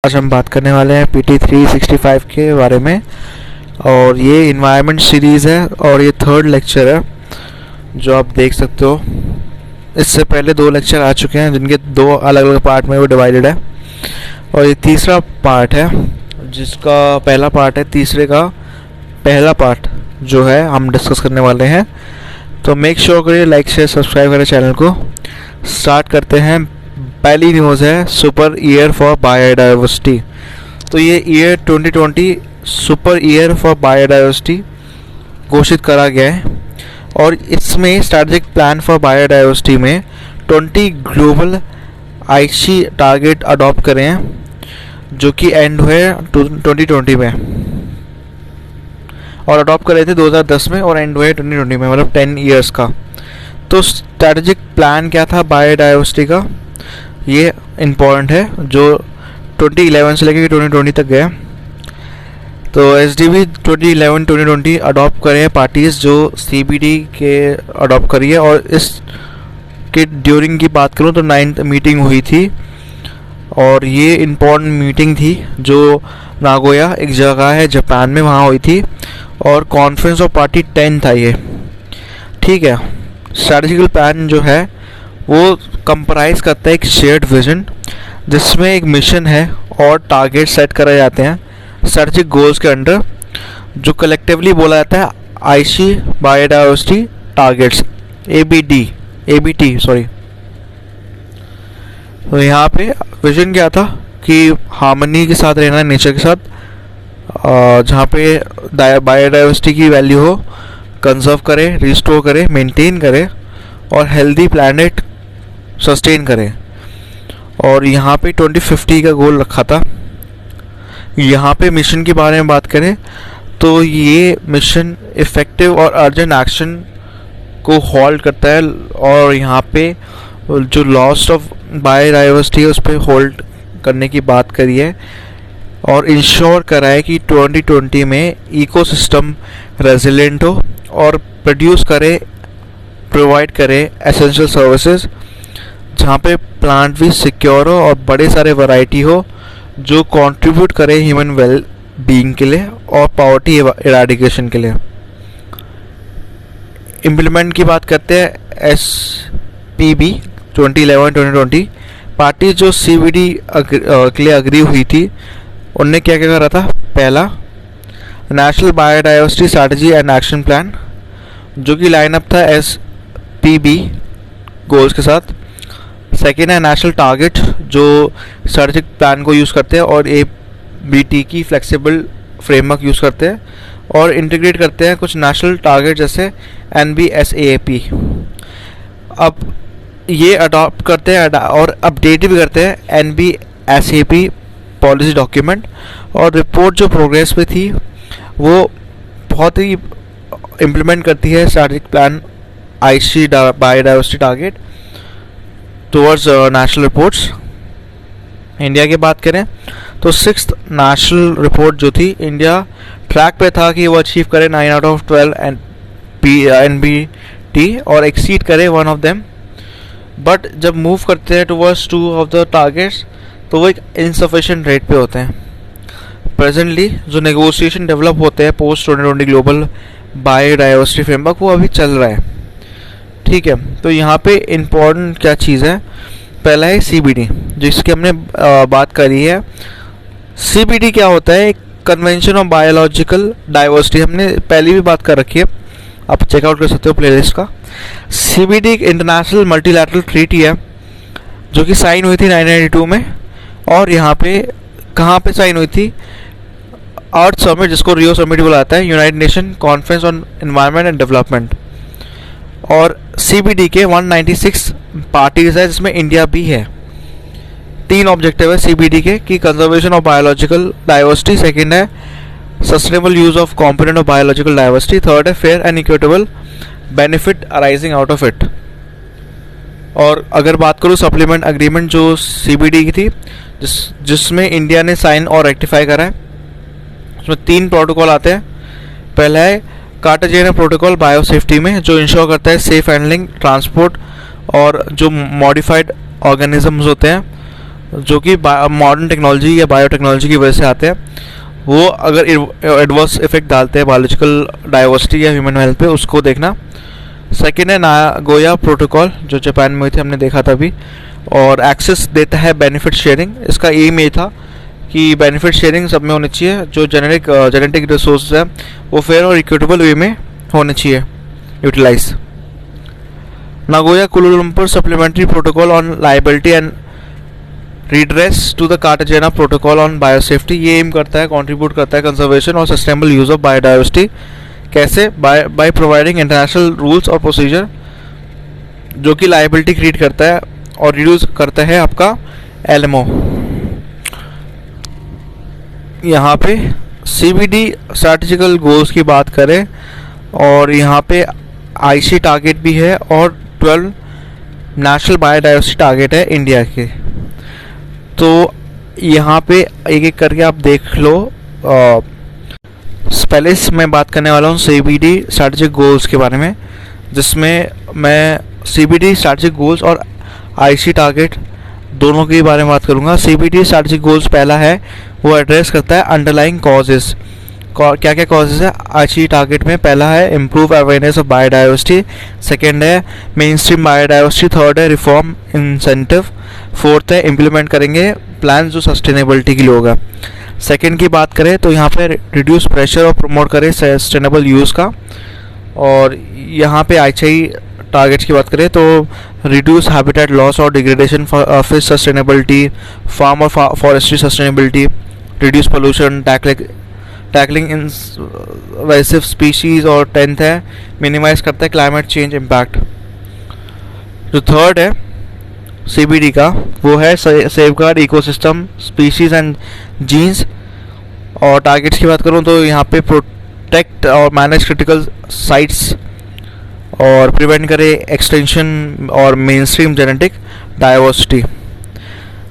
आज हम बात करने वाले हैं PT 365 के बारे में। और ये इन्वायरमेंट सीरीज़ है और ये थर्ड लेक्चर है जो आप देख सकते हो। इससे पहले 2 लेक्चर आ चुके हैं जिनके 2 अलग अलग पार्ट में वो डिवाइडेड है, और ये तीसरा पार्ट है जिसका पहला पार्ट है तीसरे का पहला पार्ट जो है हम डिस्कस करने वाले हैं। तो मेक श्योर करिए लाइक शेयर सब्सक्राइब करें चैनल को। स्टार्ट करते हैं। पहली न्यूज़ है सुपर ईयर फॉर बायोडाइवर्सिटी। तो ये year 2020 super year for biodiversity घोषित करा गया है, और इसमें स्ट्रैटेजिक प्लान फॉर बायोडाइवर्सिटी में 20 ग्लोबल आईसी टारगेट अडॉप्ट करे हैं जो कि एंड हुए 2020 में, और अडॉप्ट करे थे 2010 में और एंड हुए 2020 में, मतलब 10 ईयर्स का। तो स्ट्रैटेजिक प्लान क्या था बायोडाइवर्सिटी का, ये इम्पोर्टेंट है, जो 2011 से लेकर 2020 तक गया। तो SDB 2011-2020 अडॉप्ट करे हैं पार्टीज़ जो CBD के अडॉप्ट करी है। और इस के ड्यूरिंग की बात करूँ तो 9th मीटिंग हुई थी, और ये इम्पोर्टेंट मीटिंग थी जो नागोया एक जगह है जापान में, वहाँ हुई थी, और कॉन्फ्रेंस ऑफ पार्टी 10 था ये। ठीक है। स्ट्रैटेजिकल प्लान जो है वो कंप्राइज करता है एक शेयर्ड विजन जिसमें एक मिशन है और टारगेट सेट कराए जाते हैं स्ट्रैटेजिक गोल्स के अंडर, जो कलेक्टिवली बोला जाता है IC biodiversity targets ABT sorry. तो यहाँ पे विजन क्या था कि हार्मनी के साथ रहना नेचर के साथ, जहाँ पे बायोडाइवर्सिटी की वैल्यू हो, कंजर्व करे, रिस्टोर करे, मेंटेन करे, और हेल्दी प्लैनेट सस्टेन करें। और यहाँ पे 2050 का गोल रखा था। यहाँ पे मिशन के बारे में बात करें तो ये मिशन इफ़ेक्टिव और अर्जेंट एक्शन को होल्ड करता है, और यहाँ पे जो लॉस ऑफ बायोडाइवर्सिटी है उस पर होल्ड करने की बात करी है, और इंश्योर करा है कि 2020 में इकोसिस्टम रेजिलेंट हो और प्रोवाइड करे एसेंशियल सर्विसेज, जहाँ पे प्लांट भी सिक्योर हो और बड़े सारे वैरायटी हो जो कंट्रीब्यूट करे ह्यूमन वेल बीइंग के लिए और पॉवर्टी इराडिकेशन के लिए। इम्प्लीमेंट की बात करते हैं SPB 2011-2020 पार्टी जो CBD के लिए अग्री हुई थी, उनने क्या क्या करा था। पहला, national biodiversity strategy and action plan, जो कि लाइनअप था SPB गोल्स के साथ। सेकेंड है नेशनल टारगेट, जो स्ट्रैटेजिक प्लान को यूज़ करते हैं और ABT की फ्लेक्सिबल फ्रेमवर्क यूज़ करते हैं और इंटीग्रेट करते हैं कुछ नेशनल टारगेट जैसे NBSAP। अब ये अडॉप्ट करते हैं और अपडेट भी करते हैं NBSAP पॉलिसी डॉक्यूमेंट, और रिपोर्ट जो प्रोग्रेस पे थी वो बहुत ही इम्प्लीमेंट करती है strategic plan IC biodiversity target towards national reports. India की बात करें तो 6th नेशनल रिपोर्ट जो थी, इंडिया ट्रैक पे था कि वो अचीव करे 9 out of 12 NBT और एक्सीड करे 1 of them, बट जब मूव करते हैं टुवर्ड्स 2 of the टारगेट्स तो वो एक इनसफिशिएंट रेट पे होते हैं। प्रेजेंटली जो नेगोशिएशन डेवलप होते हैं पोस्ट 2020 ग्लोबल बायोडाइवर्सिटी फ्रेमवर्क वो अभी चल रहा है। ठीक है। तो यहाँ पे इम्पोर्टेंट क्या चीज़ है, पहला है CBD जिसकी हमने बात करी है। CBD क्या होता है, कन्वेंशन ऑफ बायोलॉजिकल डाइवर्सिटी, हमने पहले भी बात कर रखी है, आप चेकआउट कर सकते हो प्लेलिस्ट का। CBD एक इंटरनेशनल मल्टीलैटरल ट्रीटी है जो कि साइन हुई थी 1992 में, और यहाँ पे कहाँ पे साइन हुई थी, अर्थ समिट जिसको रियो समिट बोला जाता है, United nation conference on environment and development. और CBD के 196 पार्टीज है जिसमें इंडिया भी है। 3 ऑब्जेक्टिव है CBD के कि conservation of biological diversity, second है sustainable use of component of biological diversity, third है fair and equitable benefit arising out of it. और अगर बात करूँ सप्लीमेंट एग्रीमेंट जो CBD की थी जिसमें इंडिया ने साइन और रेक्टिफाई करा है, उसमें 3 प्रोटोकॉल आते हैं। पहला है कार्टाजेना प्रोटोकॉल बायो सेफ्टी में, जो इंश्योर करता है सेफ हैंडलिंग, ट्रांसपोर्ट और जो मॉडिफाइड ऑर्गेनिजम्स होते हैं जो कि मॉडर्न टेक्नोलॉजी या बायोटेक्नोलॉजी की वजह से आते हैं, वो अगर एडवर्स इफेक्ट डालते हैं बायोलॉजिकल डाइवर्सिटी या ह्यूमन हेल्थ पे, उसको देखना। सेकेंड है नागोया प्रोटोकॉल, जो जापान में हुई थी, हमने देखा था अभी, और एक्सेस देता है बेनिफिट शेयरिंग। इसका एम ये था कि बेनिफिट शेयरिंग सब में होनी चाहिए, जो जेनेटिक रिसोर्स है वो फेयर और इक्विटेबल वे में होने चाहिए utilize. Nagoya Kuala Lumpur supplementary protocol on liability and redress to the Cartagena protocol on biosafety, ये एम करता है, कंट्रीब्यूट करता है कंजर्वेशन और सस्टेनेबल यूज ऑफ बायोडाइवर्सिटी। कैसे? बाय प्रोवाइडिंग इंटरनेशनल रूल्स और प्रोसीजर, जो कि लाइबिलिटी क्रिएट करता है और रिड्यूस करता है आपका एलएमओ। यहाँ पे CBD स्ट्रैटेजिकल गोल्स की बात करें, और यहाँ पे IC टारगेट भी है और 12 नेशनल बायोडाइवर्सिटी टारगेट है इंडिया के। तो यहाँ पे एक एक करके आप देख लो। पहले मैं बात करने वाला हूँ CBD स्ट्रैटेजिक गोल्स के बारे में, जिसमें मैं CBD स्ट्रैटेजिक गोल्स और IC टारगेट दोनों के बारे में बात करूँगा। CBD स्ट्रैटेजिक गोल्स पहला है, वो एड्रेस करता है अंडरलाइंग कॉजेज़। क्या क्या कॉजेज़ है IC टारगेट में? पहला है improve awareness of biodiversity, second है मेन स्ट्रीम बायोडाइवर्सिटी, थर्ड है रिफॉर्म इंसेंटिव, फोर्थ है इम्प्लीमेंट करेंगे प्लान जो सस्टेनेबिलिटी के लिए होगा। सेकेंड की बात करें तो यहाँ पे रिड्यूस प्रेशर और प्रमोट करें सस्टेनेबल यूज़ का। और यहाँ पे IC टारगेट्स की बात करें तो रिड्यूस हैबिटेट लॉस और डिग्रेडेशन, फिश सस्टेनेबिलिटी, फार्म और forestry sustainability, reduce pollution, tackling invasive species, और 10th है मिनिमाइज करता है क्लाइमेट चेंज इम्पैक्ट। जो थर्ड है CBD का, वो है safeguard ecosystem species and genes. और टारगेट्स की बात करूँ तो यहाँ पे प्रोटेक्ट और मैनेज क्रिटिकल साइट्स और प्रिवेंट करे एक्सटेंशन और मेन स्ट्रीम जेनेटिक डाइवर्सिटी।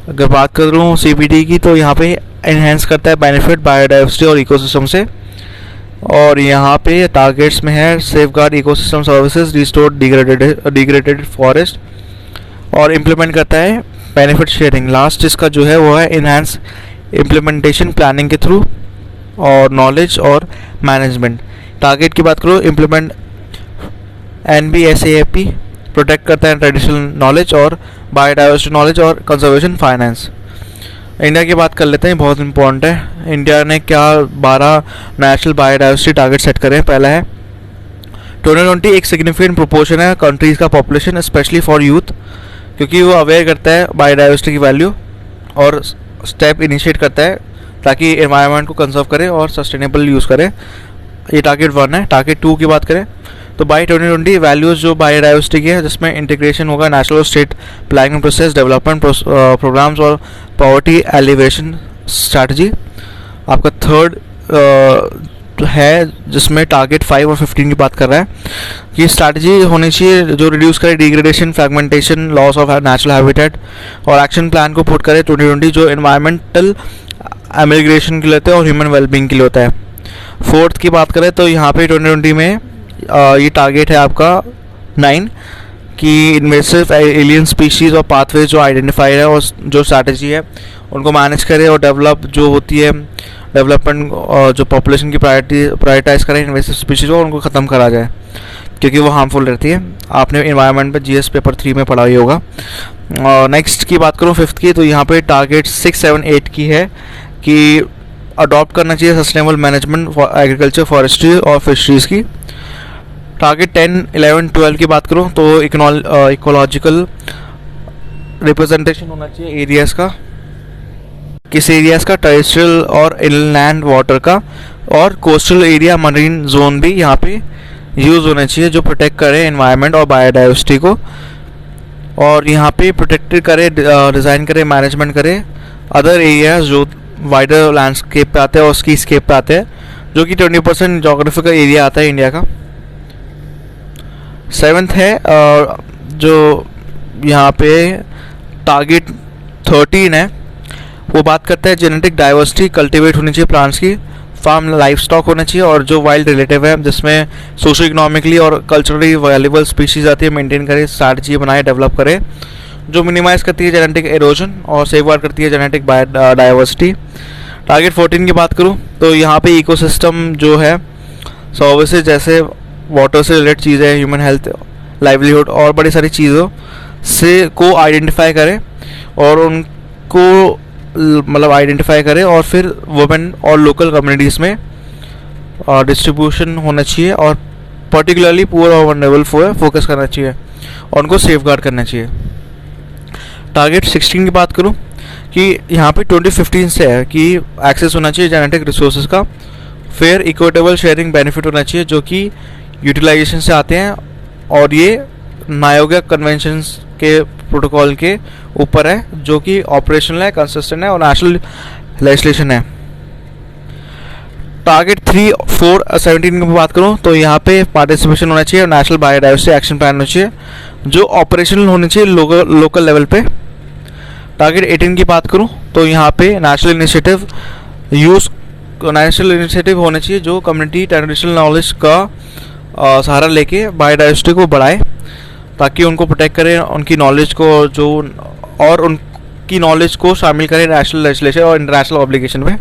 अगर बात करूँ CBD की तो यहाँ पे एनहेंस करता है बेनिफिट बायोडाइवर्सिटी और इकोसिस्टम से। और यहाँ पे टारगेट्स में है safeguard ecosystem services, restore degraded forest, और इम्प्लीमेंट करता है बेनिफिट शेयरिंग। लास्ट इसका जो है वो है इनहेंस इम्प्लीमेंटेशन प्लानिंग के थ्रू और नॉलेज और मैनेजमेंट। टारगेट की बात करो, इम्प्लीमेंट NBSAP, प्रोटेक्ट करता है ट्रेडिशनल नॉलेज और बायोडाइवर्सिटी नॉलेज और कंजर्वेशन फाइनेंस। इंडिया की बात कर लेते हैं, बहुत इंपॉर्टेंट है। इंडिया ने क्या 12 नेशनल बायोडाइवर्सिटी टारगेट सेट करे हैं। पहला है 2020 एक सिग्निफिकेंट प्रोपोर्शन है कंट्रीज़ का पॉपुलेशन, स्पेशली फॉर यूथ, क्योंकि वो अवेयर करता है बायोडाइवर्सिटी की वैल्यू और स्टेप इनिशिएट करता है ताकि एनवायरनमेंट को कंजर्व करे और सस्टेनेबल यूज़ करे। ये टारगेट 1 है। टारगेट 2 की बात करें तो बाई 2020 वैल्यूज़ जो बायोडाइवर्सिटी की है, जिसमें इंटीग्रेशन होगा नेशनल और state planning process, development programs और पॉवर्टी एलिवेशन स्ट्रैटेजी। आपका थर्ड है जिसमें टारगेट 5 और 15 की बात कर रहा है कि स्ट्रैटेजी होनी चाहिए जो रिड्यूस करे degradation, fragmentation, loss of natural habitat, और एक्शन प्लान को पुट करे 2020 जो एनवायरमेंटल एमिग्रेशन के लिए होता है और ह्यूमन वेलबींग के लिए होता है। फोर्थ की बात करें तो यहाँ पे 2020 में ये टारगेट है आपका 9 कि इन्वेसिव एलियन स्पीशीज़ और पाथवेज जो आइडेंटिफाई है और जो स्ट्रैटेजी है उनको मैनेज करे, और डेवलप जो होती है डेवलपमेंट जो पॉपुलेशन की प्रायोरिटाइज करें इन्वेसिव स्पीशीज़ को, उनको ख़त्म करा जाए क्योंकि वो हार्मफुल रहती है। आपने इन्वायरमेंट पे GS पेपर 3 में पढ़ा ही होगा। और नेक्स्ट की बात करूँ 5th की, तो यहाँ पे टारगेट 6, 7, 8 की है कि अडॉप्ट करना चाहिए sustainable management for agriculture, forestry और फिशरीज़ की। टारगेट 10, 11, 12 की बात करूँ तो इकोलॉजिकल रिप्रेजेंटेशन होना चाहिए एरियाज़ का, किस एरियाज़ का, टेरेस्ट्रियल और इनलैंड वाटर का, और कोस्टल एरिया मरीन जोन भी यहाँ पे यूज़ होने चाहिए जो प्रोटेक्ट करे एनवायरनमेंट और बायोडाइवर्सिटी को, और यहाँ पे प्रोटेक्टेड करे, डिज़ाइन करे, मैनेजमेंट करे अदर एरियाज जो वाइडर लैंडस्केप पे आते हैं और स्की स्केप पे आते हैं, जो कि 20% जोग्राफिकल एरिया आता है इंडिया का। 7th है जो यहाँ पे टारगेट 13 है, वो बात करता है जेनेटिक डाइवर्सिटी कल्टीवेट होनी चाहिए प्लांट्स की, फार्म लाइफ स्टॉक होना चाहिए, और जो वाइल्ड रिलेटिव है जिसमें सोशो इकोनॉमिकली और कल्चरली वैल्यूबल स्पीशीज़ आती है मेंटेन करे, स्ट्रैटेजी बनाए, डेवलप करे, जो मिनिमाइज करती है जेनेटिक एरोजन और सेफगार्ड करती है जेनेटिक बायोडाइवर्सिटी। टारगेट 14 की बात करूँ तो यहाँ पे इकोसिस्टम जो है सर्विसेज जैसे वाटर से रिलेटेड चीज़ें, ह्यूमन हेल्थ, लाइवलीहुड और बड़ी सारी चीज़ों से को आइडेंटिफाई करें और उनको मतलब आइडेंटिफाई करें और फिर वुमेन और लोकल कम्युनिटीज़ में डिस्ट्रीब्यूशन होना चाहिए और पर्टिकुलरली पुअर और वल्नरेबल फोकस करना चाहिए और उनको सेफगार्ड करना चाहिए। टारगेट 16 की बात करूं कि यहाँ पे 2015 से है कि एक्सेस होना चाहिए जेनेटिक रिसोर्सेज का, फेयर इक्विटेबल शेयरिंग बेनिफिट होना चाहिए जो कि यूटिलाइजेशन से आते हैं और ये नायोगा कन्वेंशन के प्रोटोकॉल के ऊपर है जो कि ऑपरेशनल है, कंसिस्टेंट है और नेशनल लेजिस्लेशन है। टारगेट 3, 4, 17 की बात करूँ तो यहाँ पे पार्टिसिपेशन होना चाहिए और नेशनल बायोडाइवर्सिटी एक्शन प्लान होना चाहिए जो ऑपरेशनल होने चाहिए लोकल लेवल पे। टारगेट 18 की बात करूँ तो यहाँ पे नेशनल इनिशिएटिव होने चाहिए जो कम्युनिटी ट्रेडिशनल नॉलेज का सहारा लेके बायोडाइवर्सिटी को बढ़ाए ताकि उनको प्रोटेक्ट करें, उनकी नॉलेज को जो और उनकी नॉलेज को शामिल करें नेशनल लेजिस्लेशन और इंटरनेशनल ऑब्लिगेशन में,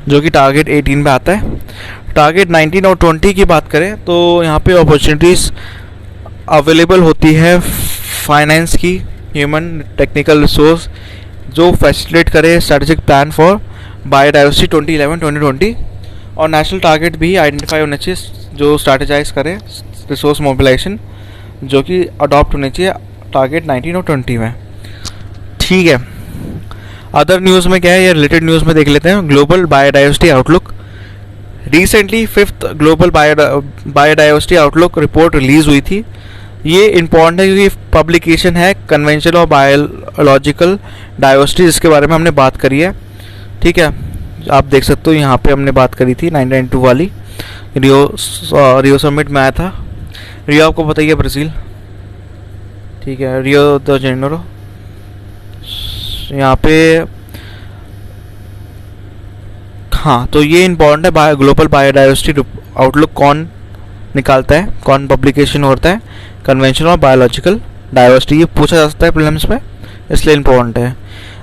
जो कि टारगेट 18 पे आता है। टारगेट 19 और 20 की बात करें तो यहाँ पे अपॉर्चुनिटीज़ अवेलेबल होती है फाइनेंस की, ह्यूमन टेक्निकल रिसोर्स जो फैसिलिटेट करे स्ट्रेटेजिक प्लान फॉर बायोडाइवर्सिटी 2011-2020 और नेशनल टारगेट भी आइडेंटिफाई होने चाहिए जो स्ट्रैटेजाइज करे रिसोर्स मोबिलाइजेशन जो कि अडॉप्ट होने चाहिए टारगेट 19 और 20 में। ठीक है, अदर न्यूज़ में क्या है, ये रिलेटेड न्यूज़ में देख लेते हैं। Global biodiversity outlook, recently 5th global biodiversity outlook report release हुई थी। ये इम्पॉर्टेंट है क्योंकि पब्लिकेशन है कन्वेंशन ऑफ बायोलॉजिकल डाइवर्सिटी जिसके बारे में हमने बात करी है। ठीक है, आप देख सकते हो यहाँ पे हमने बात करी थी 1992 वाली, रियो समिट में आया था। रियो आपको बताइए ब्राज़ील, ठीक है, रियो द जेनेरो। यहाँ पे हाँ, तो ये इम्पॉर्टेंट है ग्लोबल बायोडाइवर्सिटी आउटलुक कौन निकालता है, कौन पब्लिकेशन होता है, कन्वेंशन ऑफ बायोलॉजिकल डाइवर्सिटी, ये पूछा जा सकता है प्रीलिम्स में, इसलिए इम्पोर्टेंट है।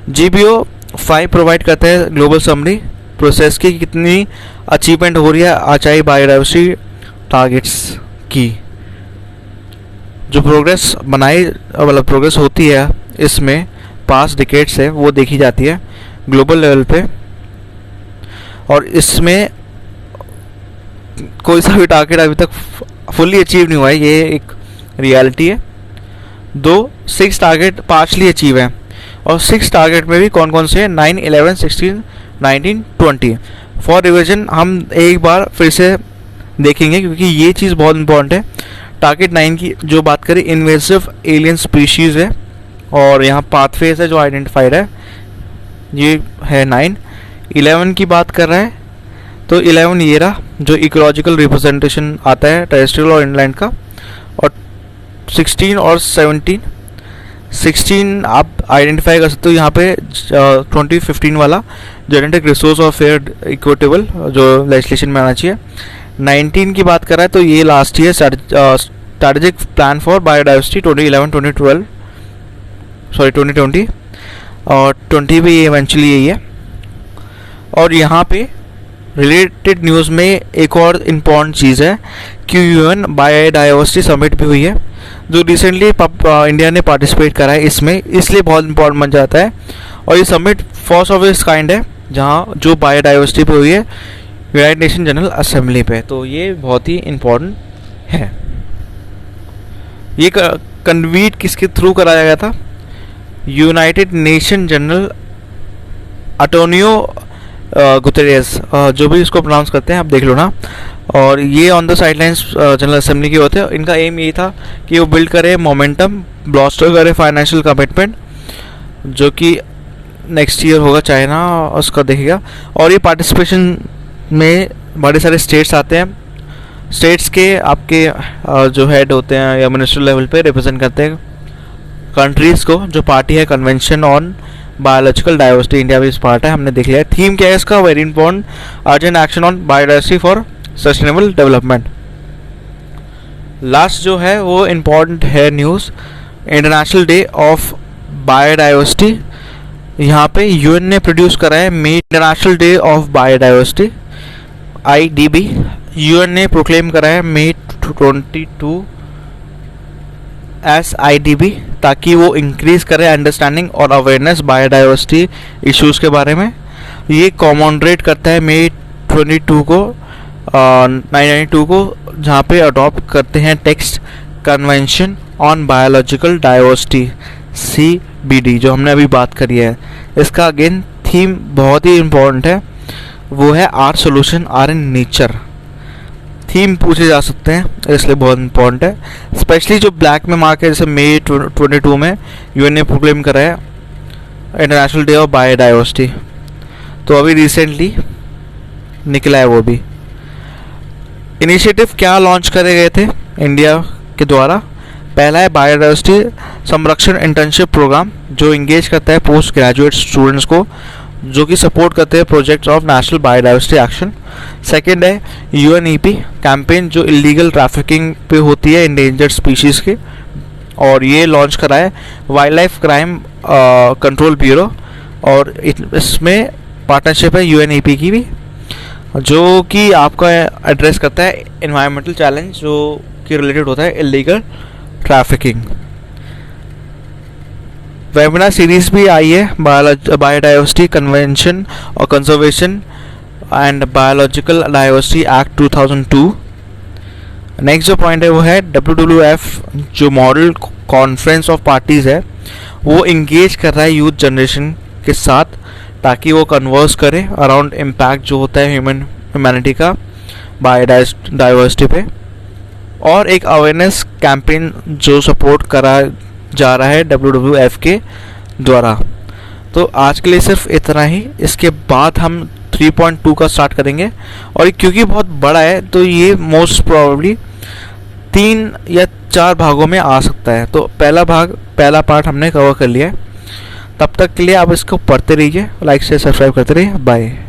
GBO 5 प्रोवाइड करता है ग्लोबल समरी प्रोसेस की कितनी अचीवमेंट हो रही है आचाई बायोडाइवर्सिटी टारगेट्स की, जो प्रोग्रेस बनाई मतलब प्रोग्रेस होती है इसमें पास्ट डिकेड से वो देखी जाती है ग्लोबल लेवल पे और इसमें कोई सा भी टारगेट अभी तक फुल्ली अचीव नहीं हुआ है, ये एक रियलिटी है। 6 टारगेट पार्शली अचीव है और 6 टारगेट में भी कौन कौन से हैं, 9, 11, 16, 19, 20। फॉर रिविजन हम एक बार फिर से देखेंगे क्योंकि ये चीज़ बहुत इंपॉर्टेंट है। टारगेट 9 की जो बात करें इन्वेसिव एलियन स्पीशीज़ है और यहाँ पाथवेज है जो आइडेंटिफाइड है, ये है 9। 11 की बात कर रहा है तो 11 ये रहा जो इकोलॉजिकल रिप्रेजेंटेशन आता है टेरेस्ट्रियल और इनलैंड का, और 16 और 16 आप आइडेंटिफाई कर सकते हो यहाँ पे 2015 वाला जेनेटिक रिसोर्स और फेयर इक्विटेबल जो लेजिस्लेशन में आना चाहिए। 19 की बात कर रहा है तो ये last year strategic plan for biodiversity 2020 और 20 भी इवेंचुअली यही है। और यहाँ पे रिलेटेड न्यूज़ में एक और इम्पॉर्टेंट चीज़ है कि UN बायोडाइवर्सिटी समिट भी हुई है जो रिसेंटली इंडिया ने पार्टिसिपेट करा है इसमें, इसलिए बहुत इंपॉर्टेंट बन जाता है। और ये summit first of its kind है जहाँ जो बायोडाइवर्सिटी पे हुई है यूनाइटेड नेशन जनरल असेंबली पे, तो ये बहुत ही इम्पॉर्टेंट है। ये कन्वीट किसके थ्रू कराया गया था, यूनाइटेड नेशन जनरल अटोनियो गुतेरेस, जो भी इसको प्रोनाउंस करते हैं आप देख लो ना। और ये on the sidelines general assembly के होते हैं। इनका एम ये था कि वो बिल्ड करे मोमेंटम, ब्लॉस्टर करे फाइनेंशियल कमिटमेंट जो कि नेक्स्ट ईयर होगा, चाइना उसका देखेगा। और ये पार्टिसिपेशन में बड़े सारे स्टेट्स आते हैं, स्टेट्स के आपके जो हेड होते हैं या मिनिस्टर लेवल पे रिप्रेजेंट करते हैं कंट्रीज़ को। जो पार्टी है convention on biological diversity, India भी इस पार्ट है, हमने देख लिया है। थीम क्या है इसका, very important, urgent action on biodiversity for sustainable development. Last जो है वो इम्पॉर्टेंट है news, international day of biodiversity, यहाँ पे यूएन ने प्रोड्यूस करा है May international day of biodiversity, IDB UN ने प्रोक्लेम करा है May 22 एस IDB, ताकि वो इंक्रीज करे अंडरस्टैंडिंग और अवेयरनेस बायोडाइवर्सिटी इश्यूज़ के बारे में। ये कॉमोनरेट करता है May 22 को 1992 को, जहाँ पे अडॉप्ट करते हैं text convention on biological diversity CBD, जो हमने अभी बात करी है। इसका अगेन थीम बहुत ही इम्पोर्टेंट है, वो है our solution are in nature. Theme पूछे जा सकते हैं इसलिए बहुत इंपॉर्टेंट है, स्पेशली जो ब्लैक में मार्क है, जैसे May 22 में यूएन ने प्रोक्लेम करा है इंटरनेशनल डे ऑफ बायोडाइवर्सिटी, तो अभी रिसेंटली निकला है वो भी। इनिशिएटिव क्या लॉन्च करे गए थे इंडिया के द्वारा? पहला है बायोडाइवर्सिटी संरक्षण इंटर्नशिप प्रोग्राम, जो इंगेज करता है पोस्ट ग्रेजुएट स्टूडेंट्स को, जो कि सपोर्ट करते हैं projects of national biodiversity action. Second है UNEP कैंपेन, जो इलीगल ट्रैफिकिंग पे होती है इंडेंजर्ड स्पीशीज़ के, और ये लॉन्च करा है wild life crime control bureau, और इसमें पार्टनरशिप है UNEP की भी, जो कि आपका एड्रेस करता है एनवायरमेंटल चैलेंज जो कि रिलेटेड होता है इलीगल ट्रैफिकिंग। वेबिनार सीरीज भी आई है बायोडाइवर्सिटी कन्वेंशन और conservation and biological diversity act 2002। Next जो पॉइंट है वो है WWF, जो मॉडल कॉन्फ्रेंस ऑफ पार्टीज़ है, वो इंगेज कर रहा है यूथ जनरेशन के साथ, ताकि वो कन्वर्स करे अराउंड इम्पैक्ट जो होता है ह्यूमैनिटी का बायोडाइवर्सिटी पे, और एक अवेयरनेस कैंपेन जो सपोर्ट करा जा रहा है WWF के द्वारा। तो आज के लिए सिर्फ इतना ही, इसके बाद हम 3.2 का स्टार्ट करेंगे, और क्योंकि बहुत बड़ा है तो ये मोस्ट प्रोबेबली 3 या 4 भागों में आ सकता है। तो पहला पार्ट हमने कवर कर लिया है। तब तक के लिए आप इसको पढ़ते रहिए, लाइक से सब्सक्राइब करते रहिए। बाय।